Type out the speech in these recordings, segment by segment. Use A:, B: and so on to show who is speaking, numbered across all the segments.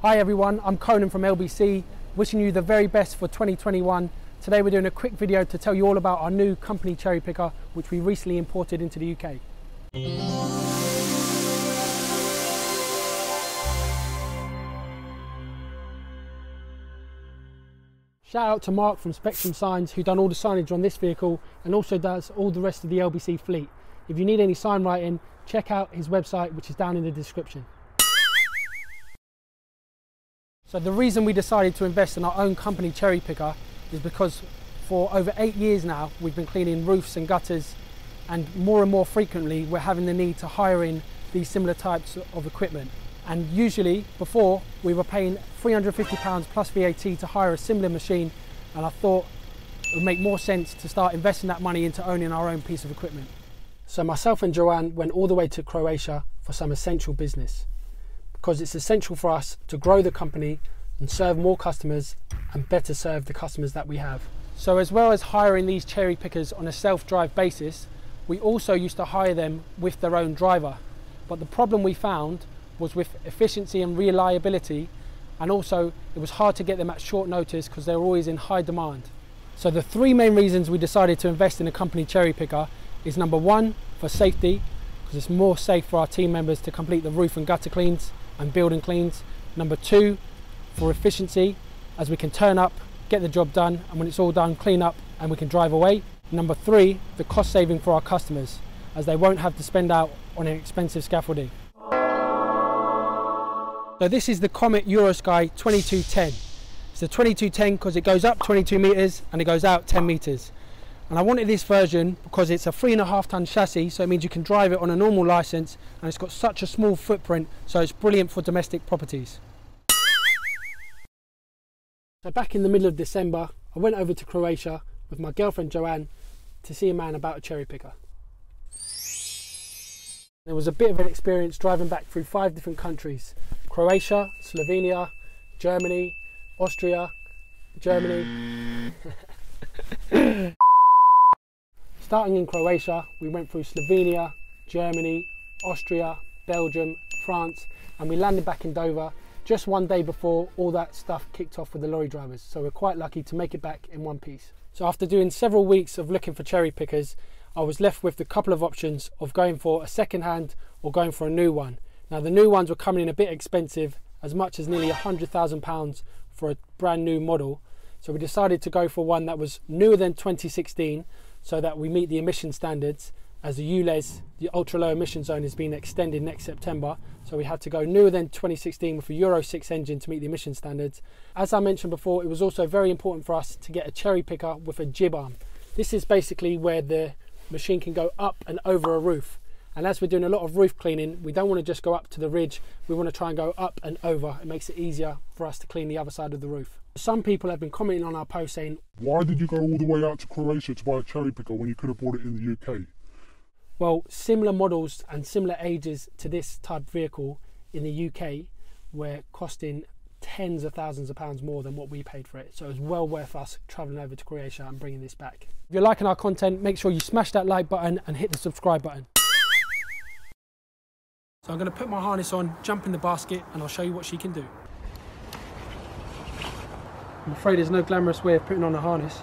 A: Hi everyone, I'm Conan from LBC, wishing you the very best for 2021. Today we're doing a quick video to tell you all about our new company cherry picker, which we recently imported into the UK. Shout out to Mark from Spectrum Signs, who done all the signage on this vehicle and also does all the rest of the LBC fleet. If you need any sign writing, check out his website, which is down in the description. So the reason we decided to invest in our own company cherry picker is because for over 8 years now we've been cleaning roofs and gutters, and more frequently we're having the need to hire in these similar types of equipment. And usually before we were paying £350 plus VAT to hire a similar machine, and I thought it would make more sense to start investing that money into owning our own piece of equipment. So myself and Joanne went all the way to Croatia for some essential business, because it's essential for us to grow the company and serve more customers and better serve the customers that we have. So as well as hiring these cherry pickers on a self-drive basis, we also used to hire them with their own driver. But the problem we found was with efficiency and reliability, and also it was hard to get them at short notice because they were always in high demand. So the three main reasons we decided to invest in a company cherry picker is: number one, for safety, because it's more safe for our team members to complete the roof and gutter cleans and building cleans. Number two, for efficiency, as we can turn up, get the job done, and when it's all done, clean up and we can drive away. Number three, the cost saving for our customers, as they won't have to spend out on an expensive scaffolding. So this is the Comet Euro Sky 2210. It's the 2210 because it goes up 22 meters and it goes out 10 meters. And I wanted this version because it's a 3.5 ton chassis, so it means you can drive it on a normal license, and it's got such a small footprint, so it's brilliant for domestic properties. So back in the middle of December, I went over to Croatia with my girlfriend Joanne to see a man about a cherry picker. It was a bit of an experience driving back through 5 different countries: Croatia, Slovenia, Germany, Austria, Germany. Starting in Croatia, we went through Slovenia, Germany, Austria, Belgium, France, and we landed back in Dover just one day before all that stuff kicked off with the lorry drivers. So we're quite lucky to make it back in one piece. So after doing several weeks of looking for cherry pickers, I was left with the couple of options of going for a second hand or going for a new one. Now the new ones were coming in a bit expensive, as much as nearly £100,000 for a brand new model. So we decided to go for one that was newer than 2016, so that we meet the emission standards, as the ULEZ, the ultra low emission zone, is being extended next September. So we had to go newer than 2016 with a Euro 6 engine to meet the emission standards. As I mentioned before, it was also very important for us to get a cherry picker with a jib arm. This is basically where the machine can go up and over a roof. And as we're doing a lot of roof cleaning, we don't want to just go up to the ridge, we want to try and go up and over. It makes it easier for us to clean the other side of the roof. Some people have been commenting on our post saying,
B: why did you go all the way out to Croatia to buy a cherry picker when you could have bought it in the UK?
A: Well, similar models and similar ages to this type of vehicle in the UK were costing tens of thousands of pounds more than what we paid for it. So it was well worth us travelling over to Croatia and bringing this back. If you're liking our content, make sure you smash that like button and hit the subscribe button. So I'm going to put my harness on, jump in the basket, and I'll show you what she can do. I'm afraid there's no glamorous way of putting on a harness.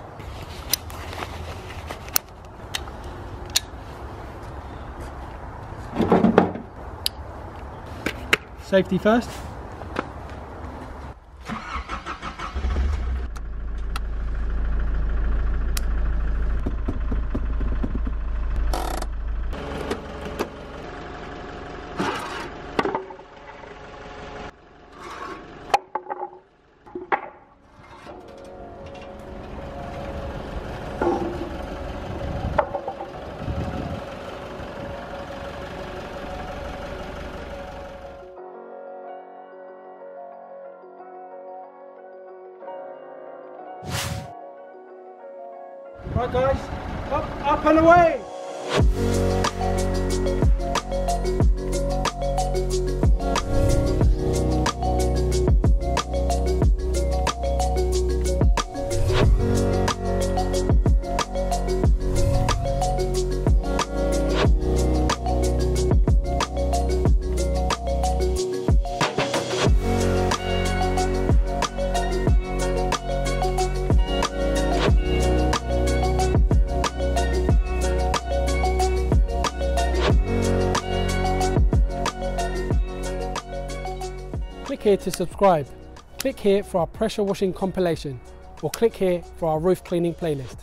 A: Safety first. Right guys, up and away! here to subscribe. Click here for our pressure washing compilation, or click here for our roof cleaning playlist.